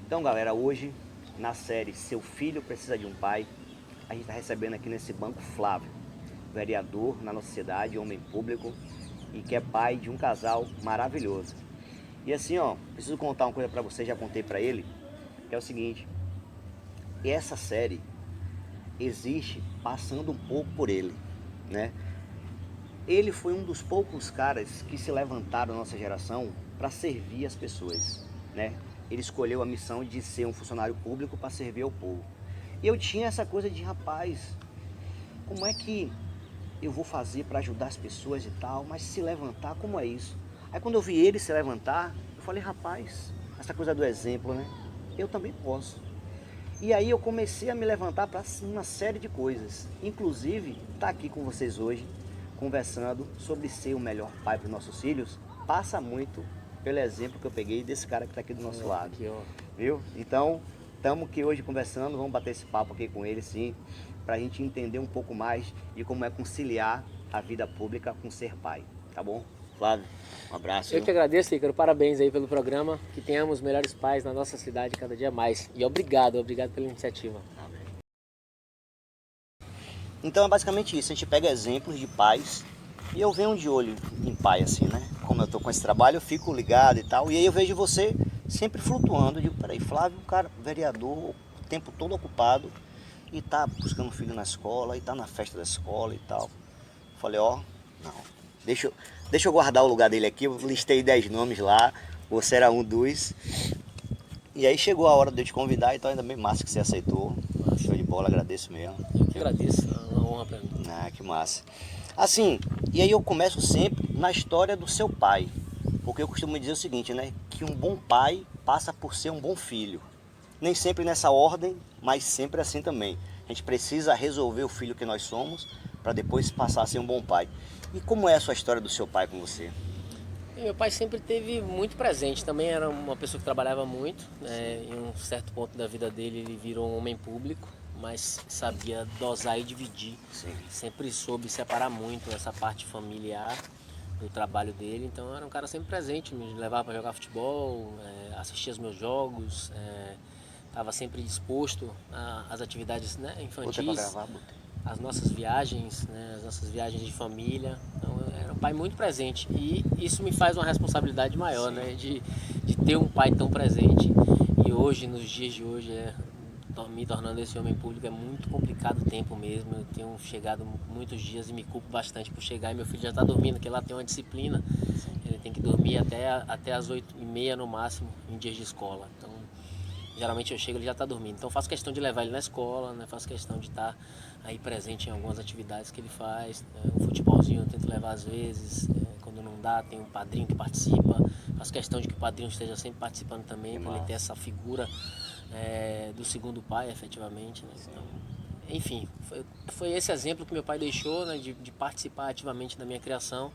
Então, galera, hoje na série Seu Filho Precisa de um Pai, a gente está recebendo aqui nesse banco Flávio, vereador na nossa cidade, homem público e que é pai de um casal maravilhoso. E assim, ó, preciso contar uma coisa para você, já contei para ele, que é o seguinte: essa série existe passando um pouco por ele, né? Ele foi um dos poucos caras que se levantaram na nossa geração para servir as pessoas, né? Ele escolheu a missão de ser um funcionário público para servir ao povo. E eu tinha essa coisa de, rapaz, como é que eu vou fazer para ajudar as pessoas e tal, mas se levantar, como é isso? Aí quando eu vi ele se levantar, eu falei, rapaz, essa coisa do exemplo, né? Eu também posso. E aí eu comecei a me levantar para uma série de coisas. Inclusive, estar aqui com vocês hoje, conversando sobre ser o melhor pai para os nossos filhos, passa muito pelo exemplo que eu peguei desse cara que está aqui do nosso lado. Aqui, ó. Viu? Então, estamos aqui hoje conversando, vamos bater esse papo aqui com ele, sim, para a gente entender um pouco mais de como é conciliar a vida pública com ser pai. Tá bom? Flávio, um abraço. Eu Viu? que agradeço, Ícaro. Parabéns aí pelo programa. Que tenhamos melhores pais na nossa cidade cada dia mais. E obrigado pela iniciativa. Então é basicamente isso, a gente pega exemplos de pais e eu venho de olho em pai assim, né? Como eu tô com esse trabalho, eu fico ligado e tal, e aí eu vejo você sempre flutuando, eu digo, peraí, Flávio, cara, vereador, o tempo todo ocupado e tá buscando filho na escola, e tá na festa da escola e tal. Falei, ó, não, deixa, deixa eu guardar o lugar dele aqui, eu listei 10 nomes lá, você era um dos, e aí chegou a hora de eu te convidar, então ainda bem massa que você aceitou, show de bola, agradeço mesmo. Eu que agradeço. É uma honra para mim. Ah, que massa. Assim, e aí eu começo sempre na história do seu pai. Porque eu costumo dizer o seguinte, né? Que um bom pai passa por ser um bom filho. Nem sempre nessa ordem, mas sempre assim também. A gente precisa resolver o filho que nós somos para depois passar a ser um bom pai. E como é a sua história do seu pai com você? E meu pai sempre teve muito presente. Também era uma pessoa que trabalhava muito, né? Em um certo ponto da vida dele ele virou um homem público, mas sabia dosar e dividir. Sim. Sempre soube separar muito essa parte familiar do trabalho dele. Então era um cara sempre presente, me levava para jogar futebol, assistia os meus jogos, estava sempre disposto às atividades, né, Botei para infantis, gravar, botei. as nossas viagens, né, as nossas viagens de família. Então era um pai muito presente e isso me faz uma responsabilidade maior, né, de ter um pai tão presente. E hoje, nos dias de hoje, me tornando esse homem público é muito complicado o tempo mesmo. Eu tenho chegado muitos dias e me culpo bastante por chegar e meu filho já está dormindo, porque lá tem uma disciplina. Ele tem que dormir até as 8h30 no máximo em dias de escola. Então, geralmente eu chego e ele já está dormindo. Então faço questão de levar ele na escola, né? Faço questão de estar aí presente em algumas atividades que ele faz. O futebolzinho eu tento levar às vezes. Quando não dá, tem um padrinho que participa. Faço questão de que o padrinho esteja sempre participando também, para ele ter essa figura do segundo pai, efetivamente. Né? Então, enfim, foi esse exemplo que meu pai deixou, né, de participar ativamente da minha criação.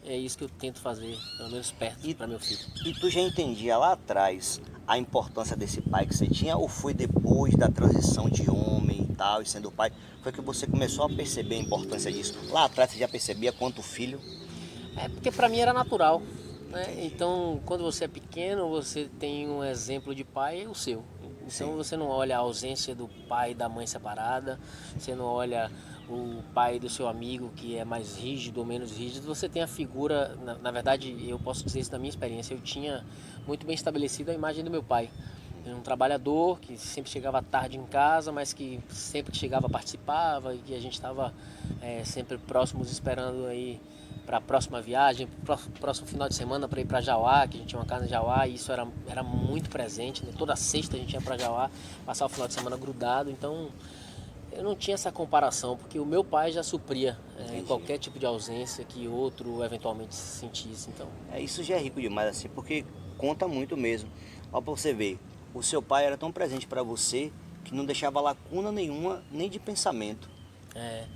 É isso que eu tento fazer, pelo menos perto, para meu filho. E tu já entendia lá atrás a importância desse pai que você tinha, ou foi depois da transição de homem e tal, e sendo pai, foi que você começou a perceber a importância disso? Lá atrás você já percebia quanto filho? É porque para mim era natural, né? Então, quando você é pequeno, você tem um exemplo de pai, é o seu. Então, Sim. você não olha a ausência do pai e da mãe separada, você não olha o pai do seu amigo que é mais rígido ou menos rígido, você tem a figura, na verdade, eu posso dizer isso da minha experiência, eu tinha muito bem estabelecido a imagem do meu pai. Um trabalhador que sempre chegava tarde em casa, mas que sempre que chegava participava e que a gente estava sempre próximos esperando aí para a próxima viagem, próximo final de semana para ir para Jauá, que a gente tinha uma casa em Jauá e isso era muito presente, né? Toda sexta a gente ia para Jauá, passar o final de semana grudado, então eu não tinha essa comparação, porque o meu pai já supria qualquer tipo de ausência que outro eventualmente se sentisse, então... Isso já é rico demais assim, porque conta muito mesmo. Ó, pra você ver, o seu pai era tão presente para você que não deixava lacuna nenhuma, nem de pensamento.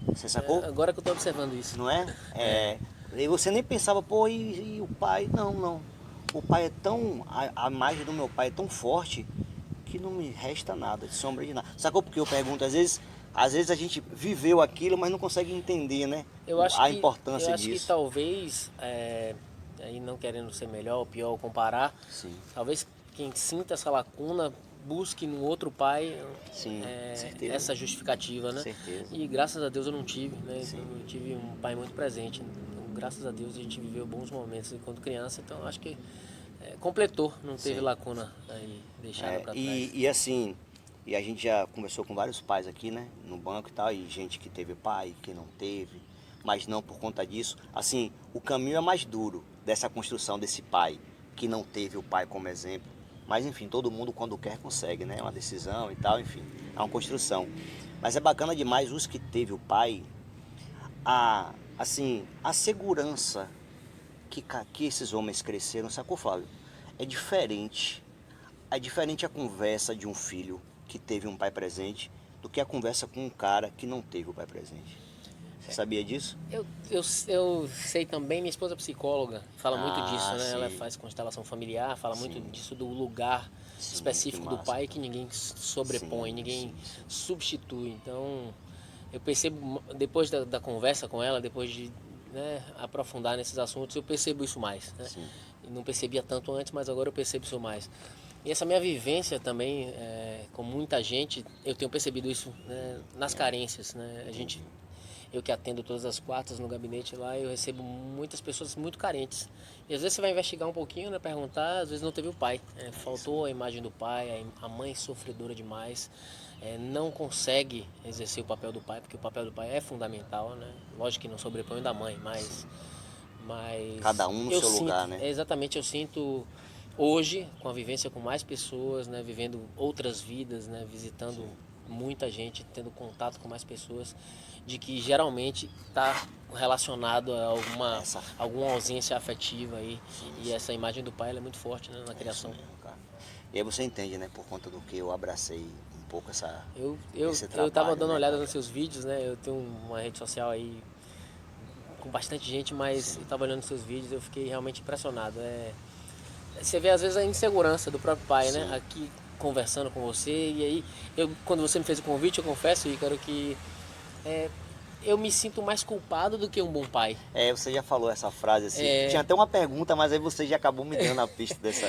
Você sacou? Agora que eu estou observando isso. Não é? E você nem pensava, pô, e o pai? Não, não. O pai é tão. A imagem do meu pai é tão forte que não me resta nada, de sombra de nada. Sacou porque eu pergunto? Às vezes a gente viveu aquilo, mas não consegue entender, né? A Eu importância acho que disso. talvez, aí não querendo ser melhor ou pior ou comparar, Sim. talvez quem sinta essa lacuna busque no outro pai Sim, certeza. essa justificativa, né? Certeza. E graças a Deus eu não tive, né? Sim. Então, eu tive um pai muito presente. Então, graças a Deus a gente viveu bons momentos enquanto criança, então eu acho que completou, não teve Sim. lacuna aí deixada para trás. E assim, e a gente já conversou com vários pais aqui, né? No banco e tal, e gente que teve pai, que não teve, mas não por conta disso. Assim, o caminho é mais duro dessa construção desse pai, que não teve o pai como exemplo. Mas enfim, todo mundo quando quer consegue, né? É uma decisão e tal, enfim, é uma construção. Mas é bacana demais os que teve o pai, a segurança que esses homens cresceram, sacou, Flávio? É diferente. É diferente a conversa de um filho que teve um pai presente do que a conversa com um cara que não teve o pai presente. Você sabia disso? Eu sei também, minha esposa é psicóloga, fala muito disso, Ah, né? Ela sim. faz constelação familiar, fala muito Sim. disso do lugar Sim, que específico do massa, pai que cara. ninguém sobrepõe, Sim, ninguém sim, sim. substitui. Então, eu percebo, depois da conversa com ela, depois de, né, aprofundar nesses assuntos, eu percebo isso mais, né? Sim. E não percebia tanto antes, mas agora eu percebo isso mais. E essa minha vivência também, com muita gente, eu tenho percebido isso, né, nas carências, né? Entendi. Eu que atendo todas as quartas no gabinete lá, eu recebo muitas pessoas muito carentes. E às vezes você vai investigar um pouquinho, né, perguntar, às vezes não teve o pai. Faltou a imagem do pai, a mãe sofredora demais. Não consegue exercer o papel do pai, porque o papel do pai é fundamental, né? Lógico que não sobrepõe o da mãe, Sim. Cada mas um no eu seu sinto, lugar, né? exatamente, eu sinto hoje, com a vivência com mais pessoas, né, vivendo outras vidas, né, visitando muita gente, tendo contato com mais pessoas, de que geralmente está relacionado a Essa. alguma ausência afetiva aí, Sim, e sim. essa imagem do pai ela é muito forte, né, na É isso criação. mesmo, cara. E aí você entende, né? Por conta do que eu abracei um pouco esse Eu tava trabalho, dando uma né, olhada cara? nos seus vídeos, né, eu tenho uma rede social aí com bastante gente, mas eu Sim. tava olhando os seus vídeos, eu fiquei realmente impressionado. Você vê às vezes a insegurança do próprio pai, né? Sim. Aqui conversando com você, e aí quando você me fez o convite, eu confesso, Ícaro, que é, eu me sinto mais culpado do que um bom pai. Você já falou essa frase assim. Tinha É, até uma pergunta, mas aí você já acabou me dando a pista dessa.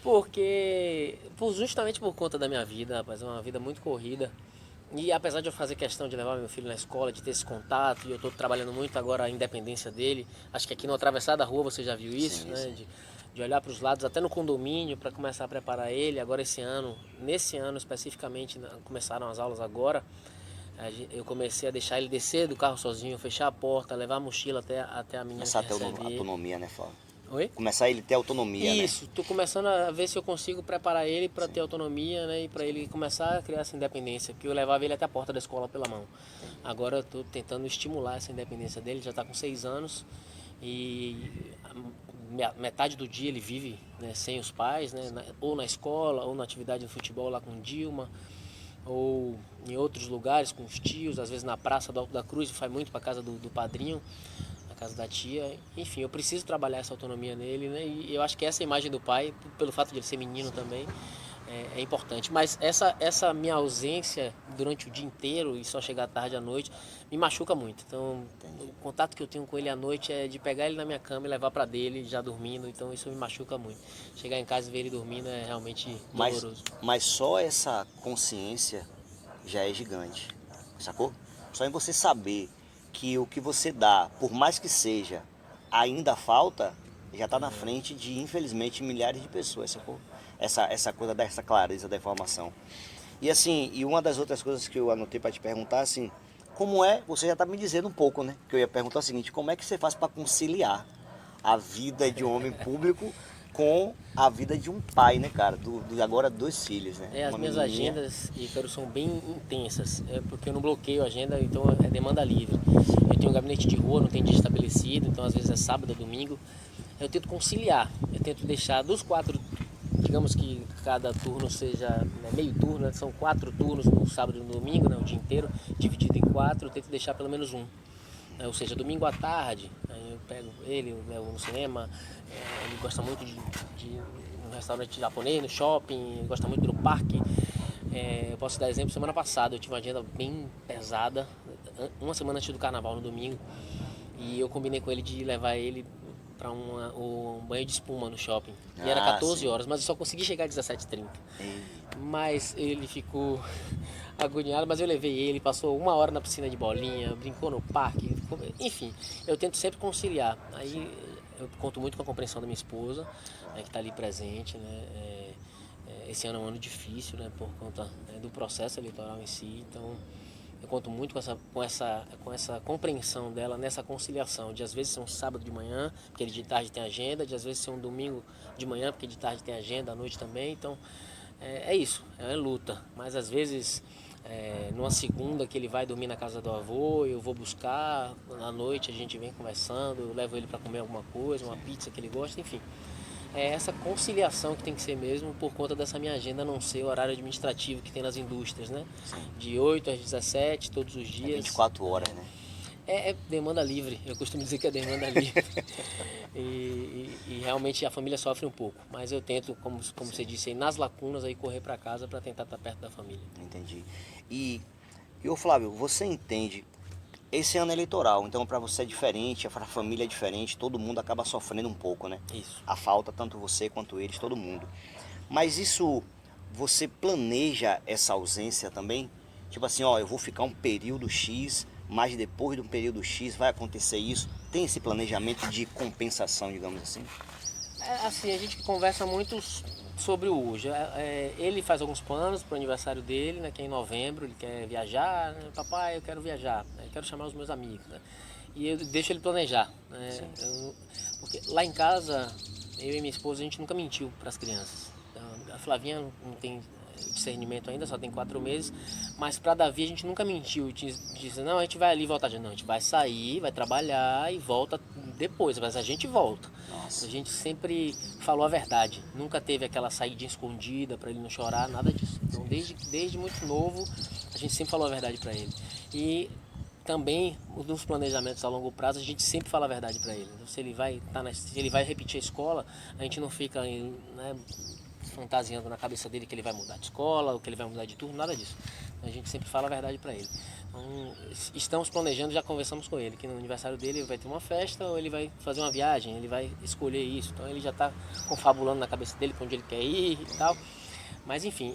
porque justamente por conta da minha vida, rapaz, é uma vida muito corrida. E apesar de eu fazer questão de levar meu filho na escola, de ter esse contato, e eu estou trabalhando muito agora a independência dele, acho que aqui no atravessar da rua você já viu isso, Sim, né? sim. De olhar para os lados, até no condomínio, para começar a preparar ele. Agora esse ano, nesse ano especificamente, começaram as aulas agora, eu comecei a deixar ele descer do carro sozinho, fechar a porta, levar a mochila até a menina Começar que a ter recebe ele. autonomia, né, Flávio? Oi? Começar ele a ter autonomia, né? Isso, tô começando a ver se eu consigo preparar ele para ter Sim, autonomia, né, e para ele começar a criar essa independência, porque eu levava ele até a porta da escola pela mão. entendi. Agora eu tô tentando estimular essa independência dele, já está com 6 anos e metade do dia ele vive, né, sem os pais, né, ou na escola, ou na atividade de futebol lá com Dilma, ou em outros lugares com os tios, às vezes na praça do Alto da Cruz, vai muito para casa do padrinho, na casa da tia. Enfim, eu preciso trabalhar essa autonomia nele, né? E eu acho que essa imagem do pai, pelo fato de ele ser menino também, é importante. Mas essa minha ausência durante o dia inteiro e só chegar tarde à noite me machuca muito. Então, Entendi. o contato que eu tenho com ele à noite é de pegar ele na minha cama e levar para dele já dormindo. Então, isso me machuca muito. Chegar em casa e ver ele dormindo é realmente Mas, doloroso. mas só essa consciência já é gigante, sacou? Só em você saber que o que você dá, por mais que seja, ainda falta, já está na frente de, infelizmente, milhares de pessoas, sacou? Essa coisa dessa clareza da informação. E assim, e uma das outras coisas que eu anotei para te perguntar, assim, como é, você já está me dizendo um pouco, né? Que eu ia perguntar o seguinte, como é que você faz para conciliar a vida de um homem público com a vida de um pai, né, cara? Agora dois filhos, né? As Uma minhas menininha. agendas, Ícaro, são bem intensas, porque eu não bloqueio a agenda, então é demanda livre. Eu tenho um gabinete de rua, não tem dia estabelecido, então às vezes é sábado ou domingo. Eu tento conciliar, eu tento deixar dos 4, digamos que cada turno seja, né, meio turno, né, são 4 turnos no sábado e no domingo, né, o dia inteiro, dividido em 4, eu tento deixar pelo menos um. Ou seja, domingo à tarde, aí eu pego ele, eu levo no cinema, ele gosta muito de um restaurante japonês, no shopping, ele gosta muito do parque. Eu posso dar exemplo, semana passada eu tive uma agenda bem pesada, uma semana antes do carnaval, no domingo, e eu combinei com ele de levar ele para um banho de espuma no shopping. E era Ah, 14 sim. horas, mas eu só consegui chegar às 17h30. E- Mas ele ficou agoniado, mas eu levei ele, passou 1 hora na piscina de bolinha, brincou no parque, enfim, eu tento sempre conciliar. Aí eu conto muito com a compreensão da minha esposa, né, que está ali presente, né? Esse ano é um ano difícil, né, por conta, né, do processo eleitoral em si, então eu conto muito com essa compreensão dela nessa conciliação, de às vezes ser um sábado de manhã, porque ele de tarde tem agenda, de às vezes ser um domingo de manhã, porque de tarde tem agenda, à noite também, então é isso, é luta, mas às vezes numa segunda que ele vai dormir na casa do avô, eu vou buscar, à noite a gente vem conversando, eu levo ele para comer alguma coisa, uma pizza que ele gosta, enfim. É essa conciliação que tem que ser mesmo por conta dessa minha agenda não ser o horário administrativo que tem nas indústrias, né? Sim. De 8 às 17, todos os É dias. 24 horas, né? É demanda livre, eu costumo dizer que é demanda livre. E realmente a família sofre um pouco, mas eu tento, como você disse, aí, nas lacunas aí correr para casa para tentar estar perto da família. Entendi. E ô Flávio, você entende, esse ano é eleitoral, então para você é diferente, para a família é diferente, todo mundo acaba sofrendo um pouco, né? Isso. A falta, tanto você quanto eles, todo mundo. Mas isso, você planeja essa ausência também? Tipo assim, ó, eu vou ficar um período X, mas depois de um período X vai acontecer isso. Tem esse planejamento de compensação, digamos assim? Assim, a gente conversa muito sobre o hoje. Ele faz alguns planos para o aniversário dele, né, que é em novembro, ele quer viajar, né, papai, eu quero viajar, né, eu quero chamar os meus amigos, né, e eu deixo ele planejar, né, porque lá em casa, eu e minha esposa, a gente nunca mentiu para as crianças. Então, a Flavinha não tem discernimento ainda, só tem 4 meses, mas para Davi a gente nunca mentiu, disse, não, a gente vai ali e voltar, não, a gente vai sair, vai trabalhar e volta depois, mas a gente volta. Nossa. A gente sempre falou a verdade, nunca teve aquela saída escondida para ele não chorar, nada disso. Então, desde muito novo, a gente sempre falou a verdade para ele. E também nos planejamentos a longo prazo a gente sempre fala a verdade para ele. Então, se ele vai repetir a escola, a gente não fica, né, fantasiando na cabeça dele que ele vai mudar de escola ou que ele vai mudar de turno, nada disso. A gente sempre fala a verdade para ele. Então, estamos planejando, já conversamos com ele, que no aniversário dele vai ter uma festa ou ele vai fazer uma viagem, ele vai escolher isso. Então ele já está confabulando na cabeça dele para onde ele quer ir e tal. Mas enfim,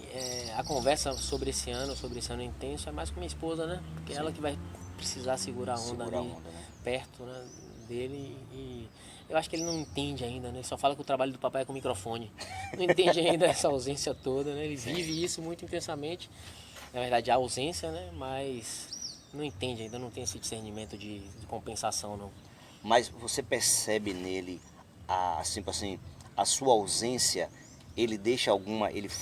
a conversa sobre esse ano intenso, é mais com minha esposa, né? Porque é ela que vai precisar segurar a onda ali Né? perto, né, dele. E eu acho que ele não entende ainda, né? Ele só fala que o trabalho do papai é com microfone. Não entende ainda essa ausência toda, né? Ele vive isso muito intensamente. Na verdade, a ausência, né? Mas não entende ainda, não tem esse discernimento de compensação, não. Mas você percebe nele, assim, a sua ausência, ele deixa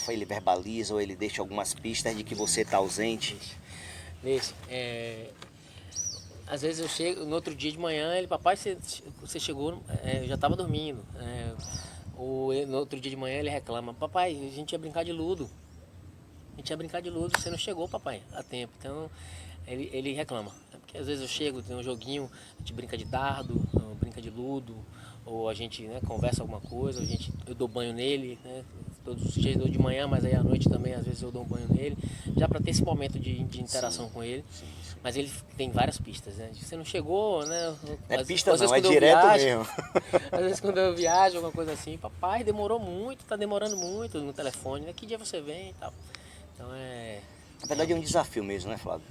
ele verbaliza ou ele deixa algumas pistas de que você está ausente? Deixa. Às vezes eu chego, no outro dia de manhã, ele, papai, você chegou, eu já estava dormindo. Ou no outro dia de manhã ele reclama, papai, a gente ia brincar de ludo. A gente ia brincar de ludo, você não chegou, papai, a tempo. Então ele reclama. Porque às vezes eu chego, tem um joguinho, a gente brinca de dardo, brinca de ludo, ou a gente, né, conversa alguma coisa, eu dou banho nele, né, todos os dias eu dou de manhã, mas aí à noite também às vezes eu dou um banho nele, já para ter esse momento de interação com ele. Sim. Mas ele tem várias pistas, né? Você não chegou, né? Não é pista às não, vezes é quando eu direto viajo, mesmo. Às vezes quando eu viajo, alguma coisa assim, papai, demorou muito, tá demorando muito no telefone, né? Que dia você vem e tal. Então Na verdade é um desafio mesmo, né, Flávio?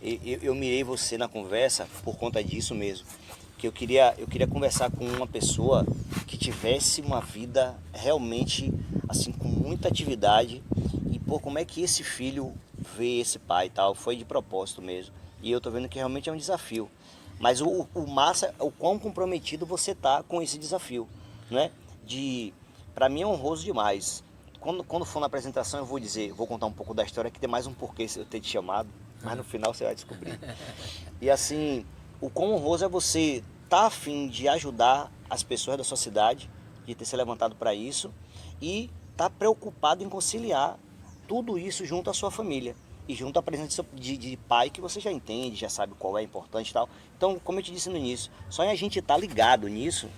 Eu mirei você na conversa por conta disso mesmo. Que eu queria conversar com uma pessoa que tivesse uma vida realmente assim com muita atividade e pô, como é que esse filho vê esse pai e tal, foi de propósito mesmo. E eu tô vendo que realmente é um desafio. Mas o massa, o quão comprometido você tá com esse desafio, né? Para mim é honroso demais. Quando for na apresentação eu vou contar um pouco da história, que tem mais um porquê eu ter te chamado, mas no final você vai descobrir. E assim, o quão honroso é você estar a fim de ajudar as pessoas da sua cidade, de ter se levantado para isso, e estar preocupado em conciliar tudo isso junto à sua família. E junto à presença de pai que você já entende, já sabe qual é importante e tal. Então, como eu te disse no início, só em a gente estar ligado nisso,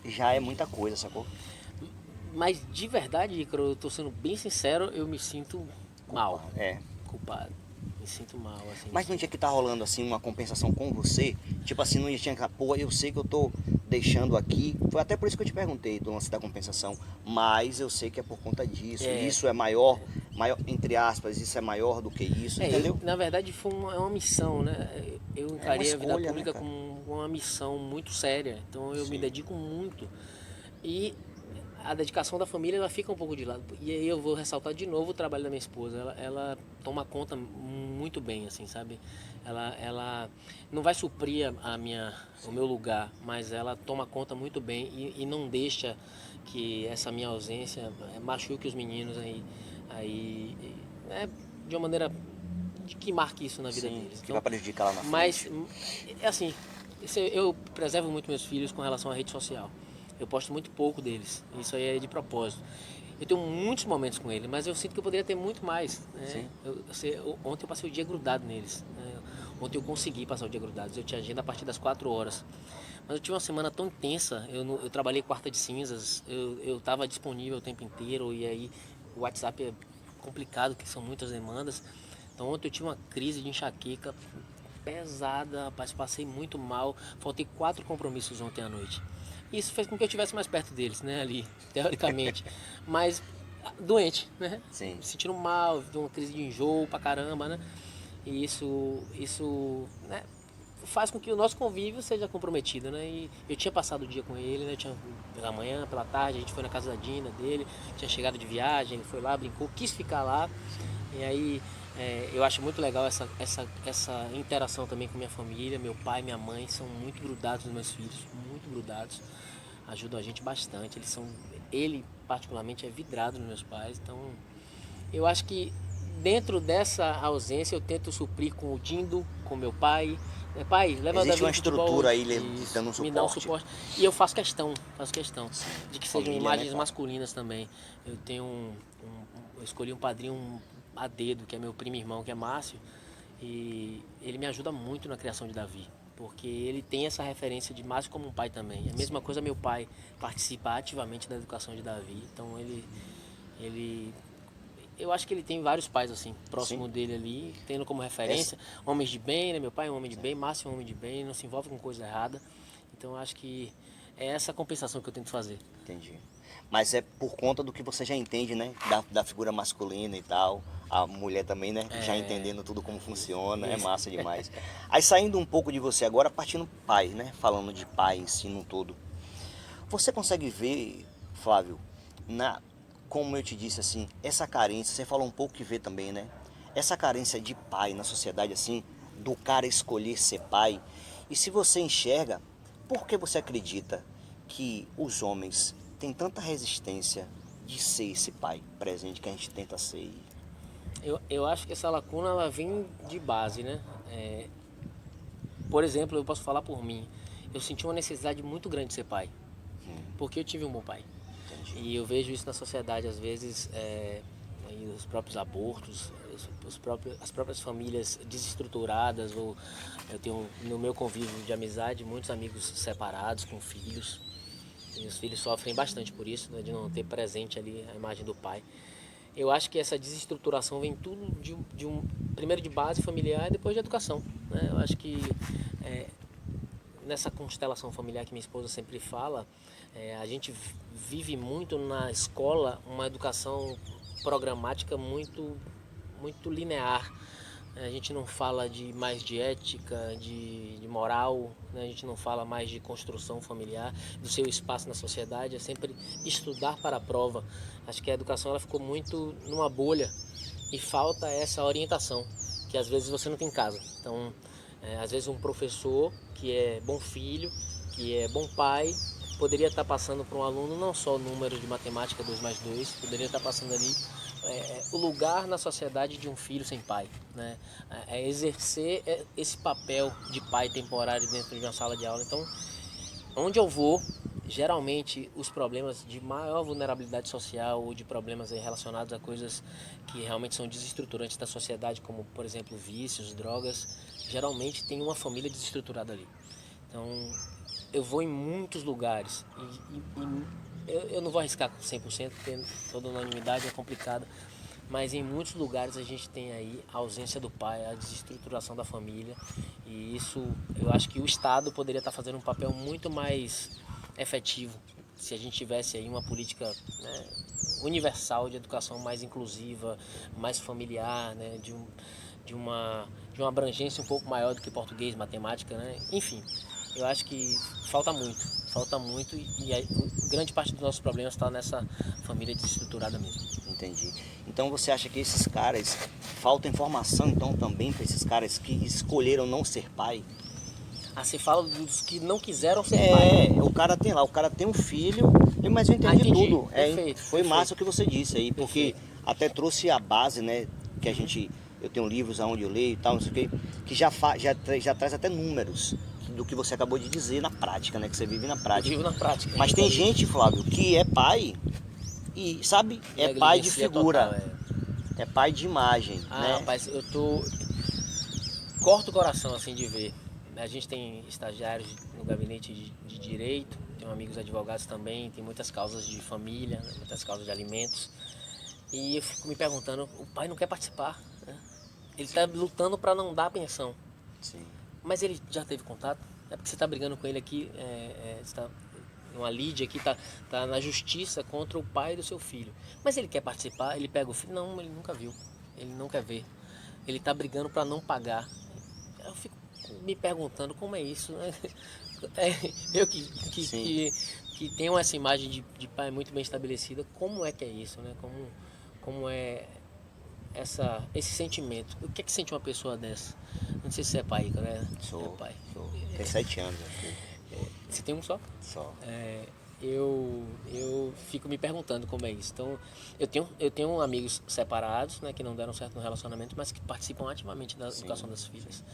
já é muita coisa, sacou? mas de verdade, Icaro, eu tô sendo bem sincero, eu me sinto mal, É. culpado. Me sinto mal, assim. Mas não tinha que estar rolando assim uma compensação com você? Tipo assim, não tinha que, pô, eu sei que eu tô deixando aqui, foi até por isso que eu te perguntei do lance da compensação, mas eu sei que é por conta disso, isso é maior, entre aspas, isso é maior do que isso, entendeu? Na verdade é uma missão, né? Eu É uma encarei a vida escolha, né, pública cara? como uma missão muito séria, então eu me Sim, dedico muito. E a dedicação da família ela fica um pouco de lado. E aí eu vou ressaltar de novo o trabalho da minha esposa. Ela toma conta muito bem, assim, sabe? Ela não vai suprir o meu lugar, mas ela toma conta muito bem e não deixa que essa minha ausência machuque os meninos aí de uma maneira de que marque isso na vida sim, deles. que vai Então, prejudicar lá na mas frente. é assim, eu preservo muito meus filhos com relação à rede social. Eu posto muito pouco deles. Isso aí é de propósito. Eu tenho muitos momentos com eles, mas eu sinto que eu poderia ter muito mais. Né? Sim, Ontem eu passei o dia grudado neles. Né? Ontem eu consegui passar o dia grudado. Eu tinha agenda a partir das 4 horas. Mas eu tive uma semana tão intensa. Eu trabalhei quarta de cinzas. Eu estava disponível o tempo inteiro. E aí o WhatsApp é complicado, que são muitas demandas. Então ontem eu tive uma crise de enxaqueca pesada, rapaz, passei muito mal. Faltei 4 compromissos ontem à noite. Isso fez com que eu estivesse mais perto deles, né, ali, teoricamente. Mas doente, né? sim, Me sentindo mal, de uma crise de enjoo pra caramba, né? E isso né, faz com que o nosso convívio seja comprometido, né? E eu tinha passado o dia com ele, né? Pela manhã, pela tarde, a gente foi na casa da Dina dele, tinha chegado de viagem, ele foi lá, brincou, quis ficar lá. sim. E aí eu acho muito legal essa interação também com minha família. Meu pai e minha mãe são muito grudados nos meus filhos, muito grudados. Ajudam a gente bastante. Ele particularmente é vidrado nos meus pais. Então eu acho que dentro dessa ausência eu tento suprir com o Dindo, com meu pai. Pai, leva o Existe Davi uma no futebol estrutura hoje. aí Isso, dando um me dá um suporte. suporte. E eu faço questão Sim, de que sejam família, né, imagens cara? masculinas também. Eu tenho eu escolhi um padrinho a dedo, que é meu primo irmão, que é Márcio, e ele me ajuda muito na criação de Davi, porque ele tem essa referência de Márcio como um pai também. A mesma Sim, coisa meu pai participa ativamente da educação de Davi, então ele eu acho que ele tem vários pais assim, sim, próximo dele ali, tendo como essa, referência homens de bem, né? Meu pai é um homem de sim, bem, Márcio é um homem de bem, não se envolve com coisa errada. Então eu acho que é essa compensação que eu tento fazer. entendi. Mas é por conta do que você já entende, né? Da figura masculina e tal. A mulher também, né? Já É, entendendo tudo como funciona. É isso. massa demais. Aí saindo um pouco de você agora, partindo pro pai, né? Falando de pai, ensino todo. Você consegue ver, Flávio, na, como eu te disse assim, essa carência, você falou um pouco que vê também, né? Essa carência de pai na sociedade, assim, do cara escolher ser pai. E se você enxerga, por que você acredita que os homens têm tanta resistência de ser esse pai presente que a gente tenta ser? Eu acho que essa lacuna ela vem de base, né? Por exemplo, eu posso falar por mim. Eu senti uma necessidade muito grande de ser pai, porque eu tive um bom pai. Entendi. E eu vejo isso na sociedade, às vezes, aí os próprios abortos, as próprias famílias desestruturadas, ou eu tenho no meu convívio de amizade muitos amigos separados com filhos, e os filhos sofrem bastante por isso, né, de não ter presente ali a imagem do pai. Eu acho que essa desestruturação vem tudo primeiro de base familiar e depois de educação, né? Eu acho que nessa constelação familiar que minha esposa sempre fala, a gente vive muito na escola uma educação programática muito linear. A gente não fala mais de ética, de moral, né? A gente não fala mais de construção familiar, do seu espaço na sociedade, é sempre estudar para a prova. Acho que a educação ela ficou muito numa bolha e falta essa orientação, que às vezes você não tem em casa. Então, às vezes um professor que é bom filho, que é bom pai, poderia estar passando para um aluno não só o número de matemática 2 mais 2, poderia estar passando ali o lugar na sociedade de um filho sem pai, né? Exercer esse papel de pai temporário dentro de uma sala de aula. Então, onde eu vou, geralmente os problemas de maior vulnerabilidade social ou de problemas relacionados a coisas que realmente são desestruturantes da sociedade, como por exemplo vícios, drogas, geralmente tem uma família desestruturada ali. Então eu vou em muitos lugares e eu não vou arriscar 100% porque toda unanimidade é complicada, mas em muitos lugares a gente tem aí a ausência do pai, a desestruturação da família, e isso eu acho que o Estado poderia estar fazendo um papel muito mais efetivo se a gente tivesse aí uma política, né, universal de educação mais inclusiva, mais familiar, né, de uma abrangência um pouco maior do que português, matemática, né? Enfim, eu acho que falta muito e grande parte dos nossos problemas está nessa família desestruturada mesmo. Entendi. Então você acha que esses caras, falta informação então também para esses caras que escolheram não ser pai? Ah, você fala dos que não quiseram ser pai. O cara tem lá, o cara tem um filho, mas eu entendi, tudo. Perfeito, Foi massa o que você disse aí, porque Perfeito. até trouxe a base, né, que a gente, eu tenho livros aonde eu leio e tal, não sei o que já traz até números do que você acabou de dizer na prática, né, que você vive na Eu prática. vivo na prática. Mas tem gente, Flávio, que é pai e, sabe, é pai de figura, total, é pai de imagem, né? Rapaz, corto o coração assim de ver. A gente tem estagiários no gabinete de direito, tem amigos advogados também, tem muitas causas de família, né, muitas causas de alimentos. E eu fico me perguntando, o pai não quer participar, né? Ele está lutando para não dar pensão. Sim. Mas ele já teve contato? É porque você está brigando com ele aqui, você tá, uma lide aqui, tá na justiça contra o pai do seu filho. Mas ele quer participar, ele pega o filho? Não, ele nunca viu, ele não quer ver. Ele está brigando para não pagar. Eu fico me perguntando como é isso, né? Eu que tenho essa imagem de pai muito bem estabelecida, como é que é isso, né? Como é esse sentimento? O que é que sente uma pessoa dessa? Não sei se você é pai, né? Sou, É pai. tem 7 anos aqui. Você tem um só? Só. Eu fico me perguntando como é isso. Então, eu tenho amigos separados, né, que não deram certo no relacionamento, mas que participam ativamente da educação das filhas.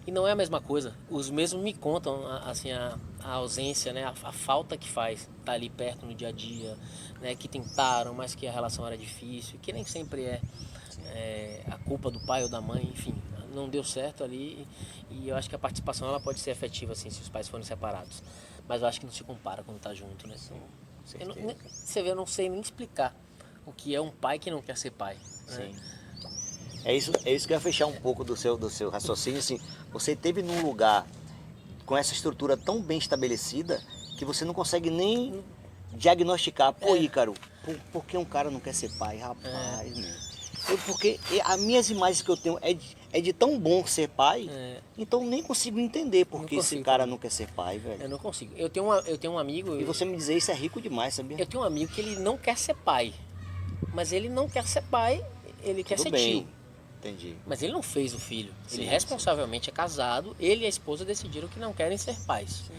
E não é a mesma coisa. Os mesmos me contam assim a ausência, né, a falta que faz estar ali perto no dia a dia, né, que tentaram, mas que a relação era difícil, que nem sempre é a culpa do pai ou da mãe, enfim, não deu certo ali. E eu acho que a participação ela pode ser efetiva assim se os pais forem separados, mas eu acho que não se compara quando tá junto, né? Então, você vê, eu não sei nem explicar o que é um pai que não quer ser pai, né? Sim. É isso que eu ia fechar um pouco do seu raciocínio, assim, você esteve num lugar com essa estrutura tão bem estabelecida que você não consegue nem diagnosticar, pô, Ícaro, por que um cara não quer ser pai? Rapaz, meu. Porque as minhas imagens que eu tenho é de tão bom ser pai, então nem consigo entender por que esse cara não quer ser pai, velho. Eu não consigo. Eu tenho um amigo. E você me dizer isso é rico demais, sabia? Eu tenho um amigo que ele não quer ser pai, mas ele não quer ser pai, ele quer ser tio. Entendi. Mas ele não fez o filho. Sim, ele responsavelmente é casado, ele e a esposa decidiram que não querem ser pais. Sim.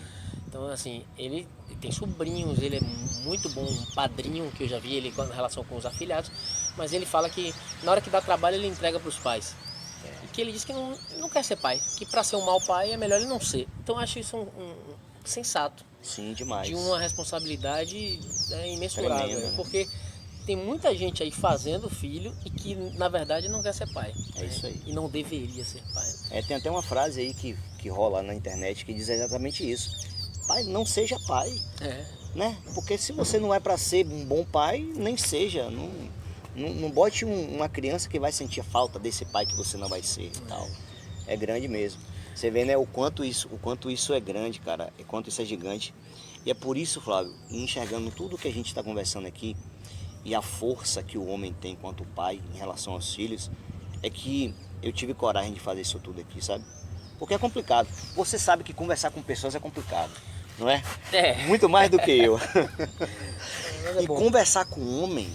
Então, assim, ele tem sobrinhos, ele é muito bom, um padrinho que eu já vi ele com relação com os afilhados, mas ele fala que na hora que dá trabalho ele entrega para os pais. E que ele diz que não quer ser pai, que para ser um mau pai é melhor ele não ser. Então, eu acho isso um sensato. Sim, demais. De uma responsabilidade imensurável. Tremenda, né? Porque tem muita gente aí fazendo filho e que na verdade não quer ser pai. É isso aí. E não deveria ser pai. Tem até uma frase aí que rola na internet que diz exatamente isso. Pai, não seja pai. Né? Porque se você não é para ser um bom pai, nem seja. Não bote uma criança que vai sentir falta desse pai que você não vai ser e tal. É grande mesmo. Você vê, né, o quanto isso é grande, cara, o quanto isso é gigante. E é por isso, Flávio, enxergando tudo que a gente está conversando aqui e a força que o homem tem quanto pai em relação aos filhos, é que eu tive coragem de fazer isso tudo aqui, sabe? Porque é complicado. Você sabe que conversar com pessoas é complicado, não é? Muito mais do que eu. E conversar com o homem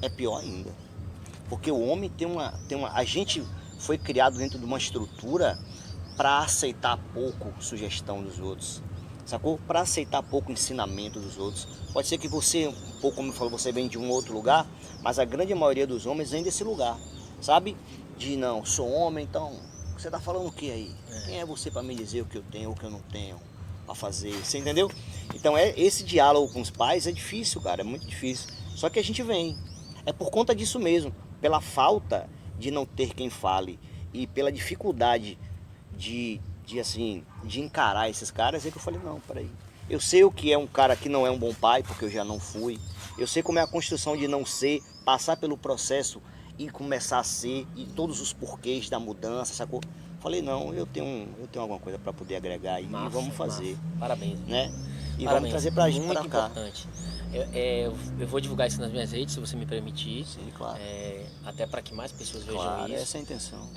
é pior ainda. Porque o homem tem uma... A gente foi criado dentro de uma estrutura para aceitar pouco sugestão dos outros, sacou? Para aceitar pouco ensinamento dos outros. Pode ser que você, um pouco como eu falo, você vem de um outro lugar, mas a grande maioria dos homens vem desse lugar, sabe? De não, sou homem, então você tá falando o que aí? Quem é você para me dizer o que eu tenho ou o que eu não tenho para fazer? Você entendeu? Então esse diálogo com os pais é difícil, cara, é muito difícil. Só que a gente vem. É por conta disso mesmo, pela falta de não ter quem fale e pela dificuldade de encarar esses caras, é que eu falei, não, peraí. Eu sei o que é um cara que não é um bom pai, porque eu já não fui. Eu sei como é a construção de não ser, passar pelo processo e começar a ser, e todos os porquês da mudança, sacou? Falei, não, eu tenho alguma coisa para poder agregar aí e vamos fazer, massa. Parabéns. né? E vamos Parabéns. trazer pra Muito cá. importante. Eu vou divulgar isso nas minhas redes, se você me permitir. Sim, claro. Até para que mais pessoas vejam Claro, isso. essa é a intenção.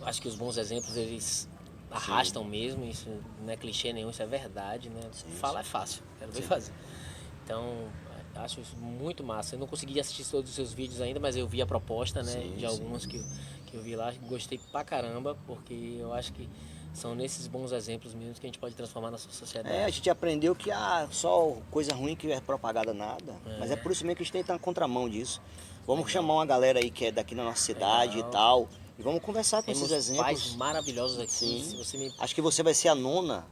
Acho que os bons exemplos, eles arrastam mesmo. Isso não é clichê nenhum, isso é verdade, né? Falar é fácil, quero ver fazer. Então, acho isso muito massa. Eu não consegui assistir todos os seus vídeos ainda, mas eu vi a proposta, né? De alguns que eu vi lá. Gostei pra caramba, porque eu acho que são nesses bons exemplos mesmo que a gente pode transformar nossa sociedade. A gente aprendeu que só coisa ruim que é propagada nada. Mas é por isso mesmo que a gente tem que estar na contramão disso. Vamos chamar uma galera aí que é daqui na nossa cidade e tal. E vamos conversar com esses exemplos. Pais maravilhosos aqui. Sim. Se você Acho que você vai ser a nona,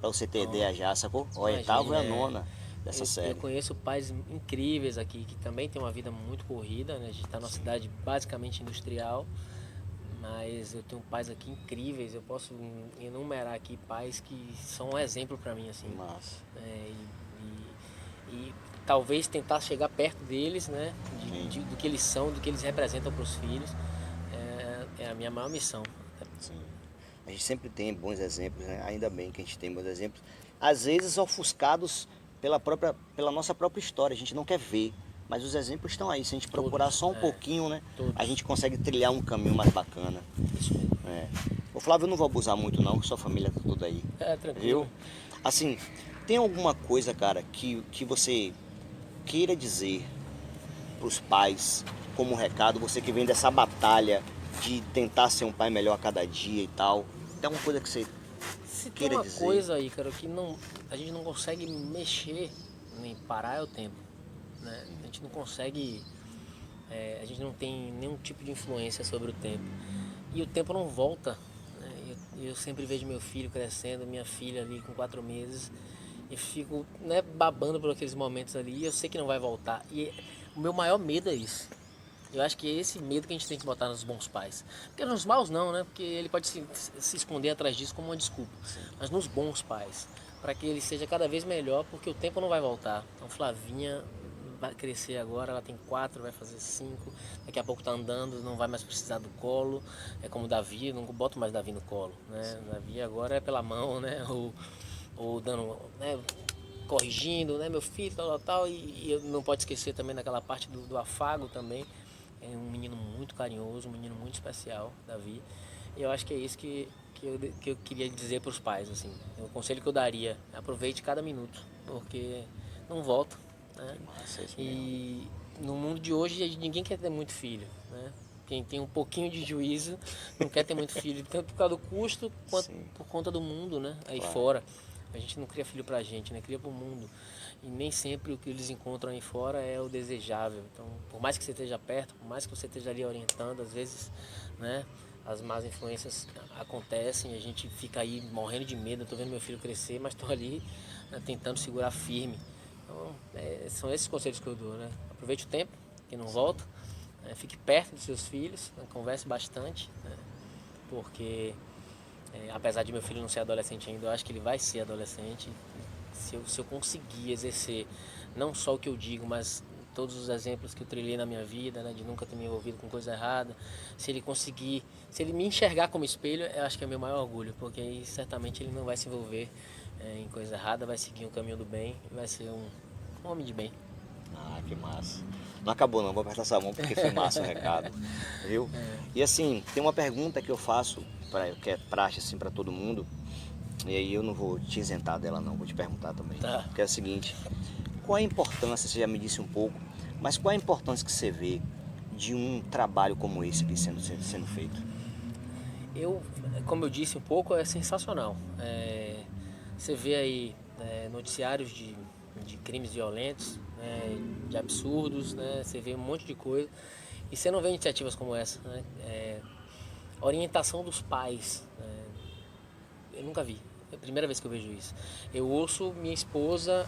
pra você ter ideia já, sacou? O oitavo é a nona dessa série. Eu conheço pais incríveis aqui, que também têm uma vida muito corrida, né? A gente está numa cidade basicamente industrial, mas eu tenho pais aqui incríveis. Eu posso enumerar aqui pais que são um exemplo para mim, assim. Massa. E talvez tentar chegar perto deles, né? Do que eles são, do que eles representam para os filhos, é a minha maior missão. Sim. A gente sempre tem bons exemplos, né? Ainda bem que a gente tem bons exemplos. Às vezes ofuscados pela nossa própria história, a gente não quer ver. Mas os exemplos estão aí, se a gente procurar só um pouquinho, né? A gente consegue trilhar um caminho mais bacana. Isso mesmo. O Flávio, eu não vou abusar muito não, sua família tá tudo aí. Tranquilo. Viu? Assim, tem alguma coisa, cara, que você queira dizer pros pais, como recado, você que vem dessa batalha de tentar ser um pai melhor a cada dia e tal. Tem alguma coisa que você Se tem queira uma dizer? coisa aí, cara, que a gente não consegue mexer nem parar é o tempo, né? A gente não consegue, a gente não tem nenhum tipo de influência sobre o tempo. E o tempo não volta, né? Eu sempre vejo meu filho crescendo, minha filha ali com 4 meses, e fico, né, babando por aqueles momentos ali, e eu sei que não vai voltar. E o meu maior medo é isso. Eu acho que é esse medo que a gente tem que botar nos bons pais. Porque nos maus não, né? Porque ele pode se esconder atrás disso como uma desculpa. Mas nos bons pais, para que ele seja cada vez melhor, porque o tempo não vai voltar. Então Flavinha vai crescer agora, ela tem 4, vai fazer 5, daqui a pouco tá andando, não vai mais precisar do colo. É como o Davi, eu não boto mais Davi no colo, né? Davi agora é pela mão, né? Ou dando, né? Corrigindo, né? Meu filho, tal. E eu não pode esquecer também daquela parte do afago também. É um menino muito carinhoso, um menino muito especial, Davi. E eu acho que é isso que eu queria dizer para os pais, assim. O conselho que eu daria, aproveite cada minuto, porque não volta, né? E no mundo de hoje ninguém quer ter muito filho, né? Quem tem um pouquinho de juízo não quer ter muito filho, tanto por causa do custo quanto por conta do mundo, né? Aí fora. A gente não cria filho pra gente, né? Cria pro mundo. E nem sempre o que eles encontram aí fora é o desejável. Então, por mais que você esteja perto, por mais que você esteja ali orientando, às vezes, né, as más influências acontecem, a gente fica aí morrendo de medo. Eu tô vendo meu filho crescer, mas tô ali, né, tentando segurar firme. Então, são esses conselhos que eu dou, né? Aproveite o tempo, que não volta, né? Fique perto dos seus filhos, né? Converse bastante, né? Porque apesar de meu filho não ser adolescente ainda, eu acho que ele vai ser adolescente. Se eu conseguir exercer não só o que eu digo, mas todos os exemplos que eu trilhei na minha vida, né, de nunca ter me envolvido com coisa errada, se ele me enxergar como espelho, eu acho que é meu maior orgulho, porque aí certamente ele não vai se envolver em coisa errada, vai seguir o caminho do bem e vai ser um homem de bem. Ah, que massa. Não acabou não, vou apertar essa mão porque foi massa o recado, viu? E assim, tem uma pergunta que eu faço, que é praxe assim para todo mundo, e aí eu não vou te isentar dela não, vou te perguntar também. Tá. Que é o seguinte, qual a importância, você já me disse um pouco, mas qual a importância que você vê de um trabalho como esse aqui sendo feito? Como eu disse um pouco, é sensacional. Você vê aí noticiários de crimes violentos, né, de absurdos, né, você vê um monte de coisa e você não vê iniciativas como essa, né? Orientação dos pais, né, eu nunca vi, é a primeira vez que eu vejo isso. Eu ouço minha esposa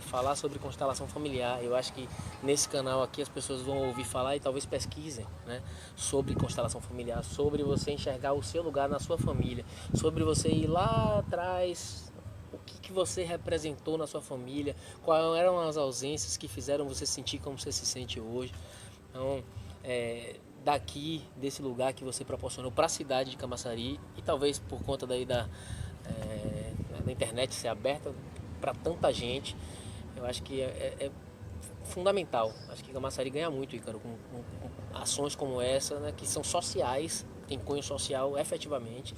falar sobre constelação familiar. Eu acho que nesse canal aqui as pessoas vão ouvir falar e talvez pesquisem, né, sobre constelação familiar, sobre você enxergar o seu lugar na sua família, sobre você ir lá atrás o que você representou na sua família, quais eram as ausências que fizeram você sentir como você se sente hoje. Então, daqui, desse lugar que você proporcionou para a cidade de Camaçari, e talvez por conta daí da internet ser aberta para tanta gente, eu acho que é fundamental. Acho que Camaçari ganha muito, Ícaro, com ações como essa, né, que são sociais, tem cunho social efetivamente.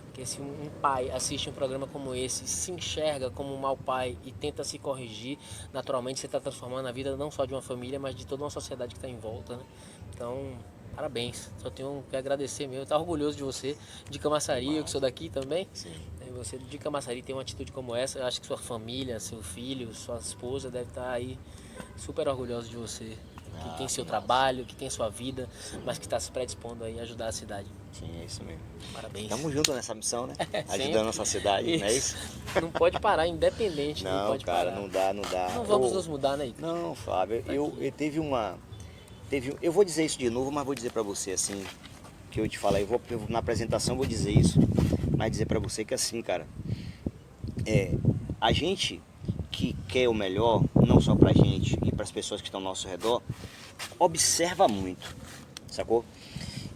Porque se um pai assiste um programa como esse, se enxerga como um mau pai e tenta se corrigir, naturalmente você está transformando a vida não só de uma família, mas de toda uma sociedade que está em volta, né? Então, parabéns. Só tenho que agradecer mesmo. Eu estou orgulhoso de você, de Camaçari, eu que sou daqui também. Sim. Você de Camaçari tem uma atitude como essa. Eu acho que sua família, seu filho, sua esposa deve estar aí super orgulhosos de você. Que tem seu trabalho, que tem sua vida, mas que está se predispondo aí a ajudar a cidade. Sim, é isso mesmo. Parabéns. Tamo junto nessa missão, né? Sempre. Ajudando a nossa cidade, Isso. não é isso? Não pode parar, independente. Não pode cara, parar. não dá. Não vamos nos mudar, né, Ícaro? Não, Flávio, eu vou dizer isso de novo, mas vou dizer pra você assim, que eu te falar, na apresentação eu vou dizer isso, mas dizer pra você que assim, cara, a gente que quer o melhor, não só pra gente e pras pessoas que estão ao nosso redor, observa muito, sacou?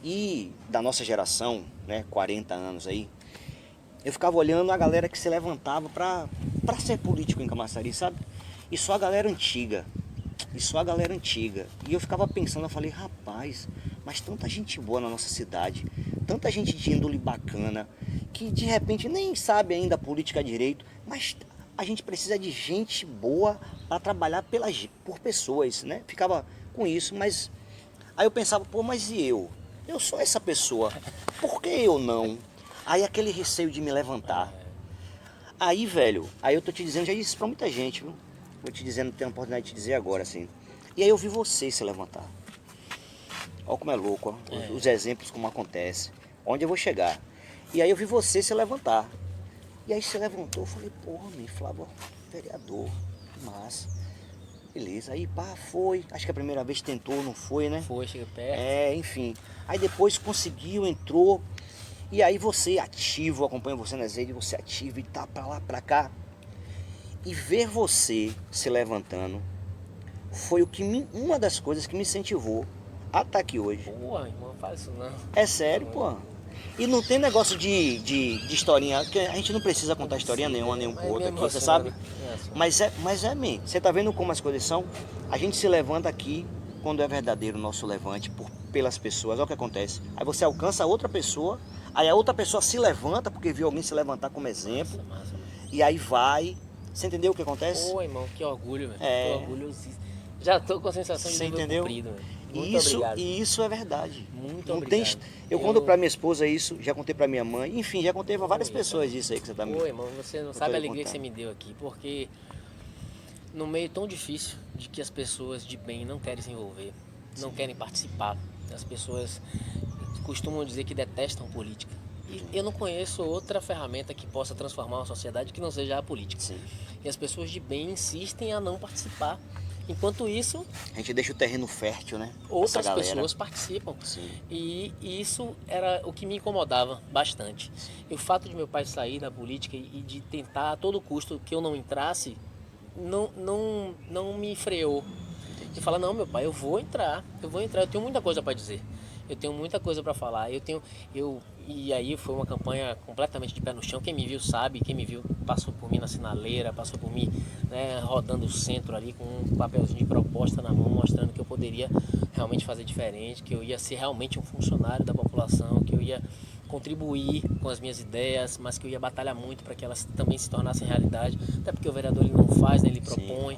E da nossa geração, né, 40 anos aí, eu ficava olhando a galera que se levantava pra ser político em Camaçari, sabe? E só a galera antiga. E eu ficava pensando, eu falei, rapaz, mas tanta gente boa na nossa cidade, tanta gente de índole bacana, que de repente nem sabe ainda a política direito, mas a gente precisa de gente boa para trabalhar por pessoas, né? Ficava com isso, mas aí eu pensava, pô, mas e eu? Eu sou essa pessoa, por que eu não? Aí aquele receio de me levantar. Aí, velho, aí eu tô te dizendo, já disse isso pra muita gente, viu? Vou te dizendo, tenho a oportunidade de te dizer agora, assim. E aí eu vi você se levantar. Olha como é louco, ó. Os exemplos como acontece. Onde eu vou chegar. E aí eu vi você se levantar. E aí você levantou, eu falei, porra, Flávio, vereador, que massa. Beleza, aí pá, foi. Acho que a primeira vez tentou, não foi, né? Foi, chega perto. Enfim. Aí depois conseguiu, entrou. E aí você ativo, acompanho você nas redes, você ativo e tá pra lá, pra cá. E ver você se levantando foi uma das coisas que me incentivou a estar aqui hoje. Pô, irmão, fala isso não. É sério, pô. E não tem negócio de historinha, que a gente não precisa contar historinha nenhuma, nem um pro outro aqui, você sabe? Mas é, man, você tá vendo como as coisas são? A gente se levanta aqui quando é verdadeiro o nosso levante pelas pessoas, olha o que acontece. Aí você alcança outra pessoa, aí a outra pessoa se levanta, porque viu alguém se levantar como exemplo, e aí vai. Você entendeu o que acontece? Pô, irmão, que orgulho, velho. Que orgulhosíssimo. Já tô com a sensação de dever cumprido, velho. Muito obrigado. E isso é verdade. Muito não obrigado. Eu conto pra minha esposa isso, já contei pra minha mãe, enfim, já contei pra várias pessoas disso aí que você tá me... Pô, irmão, você não sabe a alegria que você me deu aqui, porque no meio tão difícil de que as pessoas de bem não querem se envolver, não querem participar, as pessoas costumam dizer que detestam política. E eu não conheço outra ferramenta que possa transformar uma sociedade que não seja a política. Sim. E as pessoas de bem insistem a não participar. Enquanto isso, a gente deixa o terreno fértil, né? Outras pessoas participam. Sim. E isso era o que me incomodava bastante. E o fato de meu pai sair da política e de tentar a todo custo que eu não entrasse, não me freou. E falar, não, meu pai, eu vou entrar, eu tenho muita coisa para dizer. Eu tenho muita coisa para falar. E aí foi uma campanha completamente de pé no chão. Quem me viu sabe, quem me viu passou por mim na sinaleira, passou por mim, né, rodando o centro ali com um papelzinho de proposta na mão, mostrando que eu poderia realmente fazer diferente, que eu ia ser realmente um funcionário da população, que eu ia contribuir com as minhas ideias, mas que eu ia batalhar muito para que elas também se tornassem realidade. Até porque o vereador ele não faz, né, ele propõe.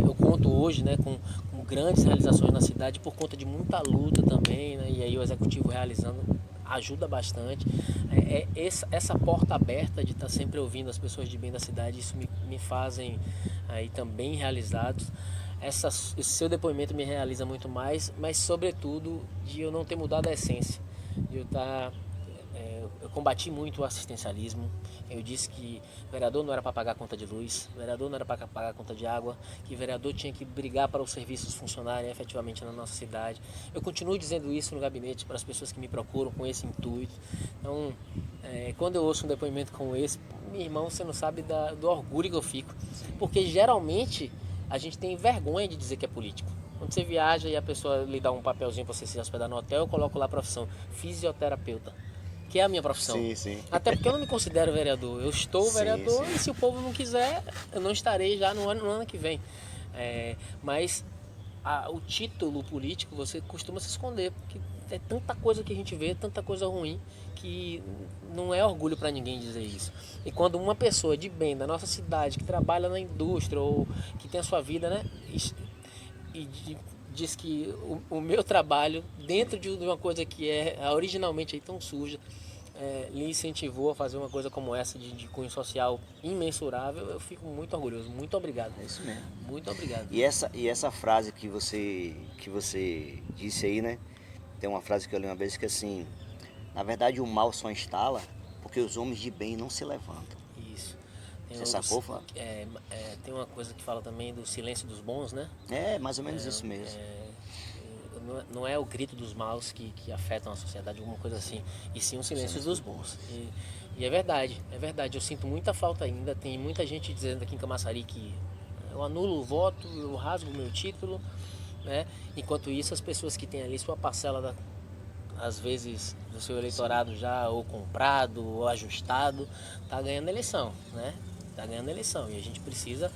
Eu conto hoje, né, com grandes realizações na cidade por conta de muita luta também, né, e aí o executivo realizando ajuda bastante. Essa porta aberta de estar sempre ouvindo as pessoas de bem da cidade, isso me fazem aí também realizados. Esse seu depoimento me realiza muito mais, mas sobretudo de eu não ter mudado a essência, de eu estar eu combati muito o assistencialismo. Eu disse que vereador não era para pagar conta de luz, vereador não era para pagar conta de água, que vereador tinha que brigar para os serviços funcionarem efetivamente na nossa cidade. Eu continuo dizendo isso no gabinete para as pessoas que me procuram com esse intuito. Então, quando eu ouço um depoimento como esse, meu irmão, você não sabe do orgulho que eu fico, porque geralmente a gente tem vergonha de dizer que é político. Quando você viaja e a pessoa lhe dá um papelzinho para você se hospedar no hotel, eu coloco lá a profissão fisioterapeuta, que é a minha profissão. Sim, sim. Até porque eu não me considero vereador. Eu estou vereador sim. e se o povo não quiser, eu não estarei já no ano que vem. Mas o título político você costuma se esconder, porque é tanta coisa que a gente vê, tanta coisa ruim, que não é orgulho para ninguém dizer isso. E quando uma pessoa de bem da nossa cidade, que trabalha na indústria ou que tem a sua vida, né, diz que o meu trabalho, dentro de uma coisa que é originalmente aí tão suja, lhe incentivou a fazer uma coisa como essa de cunho social imensurável, eu fico muito orgulhoso. Muito obrigado. É isso mesmo. Muito obrigado. E essa frase que você disse aí, né? Tem uma frase que eu li uma vez que assim, na verdade o mal só instala porque os homens de bem não se levantam. Isso. Você sacou, Flávio? Tem uma coisa que fala também do silêncio dos bons, né? É, mais ou menos isso mesmo. Não é o grito dos maus que afetam a sociedade, alguma coisa assim, e sim o silêncio dos bons. E é verdade. Eu sinto muita falta ainda. Tem muita gente dizendo aqui em Camaçari que eu anulo o voto, eu rasgo o meu título, né? Enquanto isso, as pessoas que têm ali sua parcela, às vezes, do seu eleitorado já ou comprado ou ajustado, tá ganhando eleição, né? Tá ganhando eleição. E a gente precisa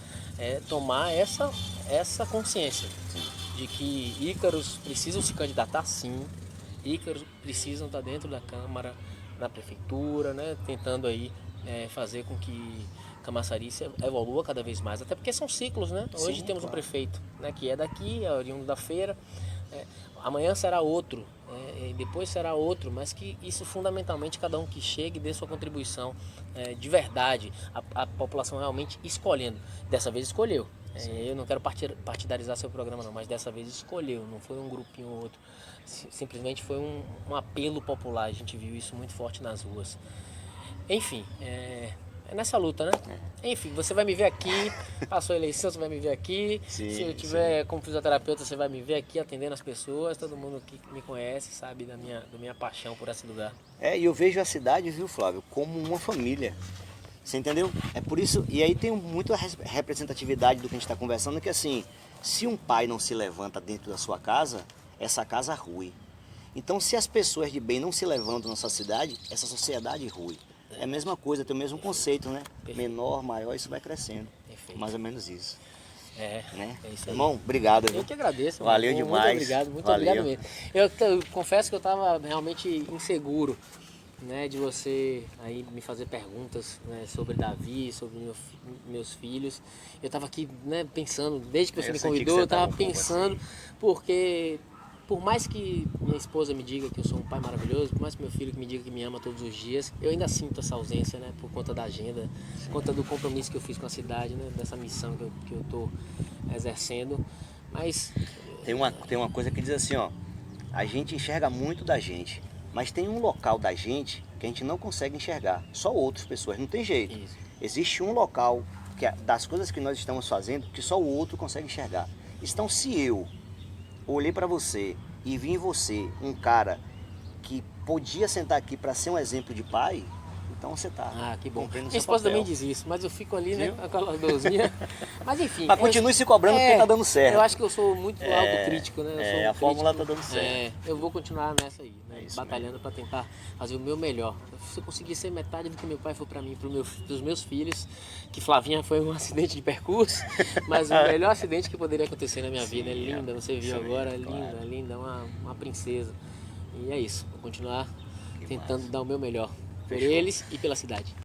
tomar essa consciência de que Ícaros precisam se candidatar sim, Ícaros precisam estar dentro da Câmara, na Prefeitura, né? Tentando aí fazer com que Camaçari evolua cada vez mais, até porque são ciclos, né? Hoje Sim, temos claro. um prefeito, né, que é daqui, é oriundo da feira, amanhã será outro, e depois será outro, mas que isso fundamentalmente cada um que chegue dê sua contribuição de verdade, a população realmente escolhendo. Dessa vez escolheu. Eu não quero partidarizar seu programa não, mas dessa vez escolheu, não foi um grupinho ou outro, simplesmente foi um apelo popular, a gente viu isso muito forte nas ruas. Enfim, é nessa luta, né? Enfim, você vai me ver aqui, passou a eleição, você vai me ver aqui. Sim, se eu tiver como fisioterapeuta, você vai me ver aqui atendendo as pessoas. Todo mundo que me conhece sabe da minha paixão por esse lugar. E eu vejo a cidade, viu, Flávio, como uma família. Você entendeu? É por isso, e aí tem muita representatividade do que a gente está conversando, que assim, se um pai não se levanta dentro da sua casa, essa casa rui. Então, se as pessoas de bem não se levantam na sua cidade, essa sociedade rui. É a mesma coisa, tem o mesmo conceito, né? Perfeito. Menor, maior, isso vai crescendo. Perfeito. Mais ou menos isso. Né? É isso aí. Irmão, obrigado. Eu que agradeço. Valeu irmão. demais. Muito Valeu. obrigado mesmo. Eu confesso que eu estava realmente inseguro, né, de você aí me fazer perguntas, né, sobre Davi, sobre meus filhos. Eu estava aqui, né, pensando, desde que você me convidou, eu estava pensando, porque por mais que minha esposa me diga que eu sou um pai maravilhoso, por mais que meu filho me diga que me ama todos os dias, eu ainda sinto essa ausência, né, por conta da agenda, por conta do compromisso que eu fiz com a cidade, né, dessa missão que eu estou exercendo. Mas Tem uma coisa que diz assim, ó, a gente enxerga muito da gente, mas tem um local da gente que a gente não consegue enxergar, só outras pessoas, não tem jeito. Isso. Existe um local das coisas que nós estamos fazendo que só o outro consegue enxergar. Então, se eu olhei para você e vi em você um cara que podia sentar aqui para ser um exemplo de pai, então você tá que bom. cumprindo o Minha seu esposa papel. também diz isso, mas eu fico ali, né, Viu? com aquela dorzinha. Mas enfim. Mas continue se cobrando porque tá dando certo. Eu acho que eu sou muito autocrítico, né? Eu sou a fórmula tá dando certo. Eu vou continuar nessa aí, né? Batalhando para tentar fazer o meu melhor. Se eu conseguir ser metade do que meu pai foi para mim, pros meus filhos, que Flavinha foi um acidente de percurso, mas o melhor acidente que poderia acontecer na minha vida. É linda, você viu agora, linda, uma princesa. E é isso, vou continuar tentando dar o meu melhor por eles e pela cidade.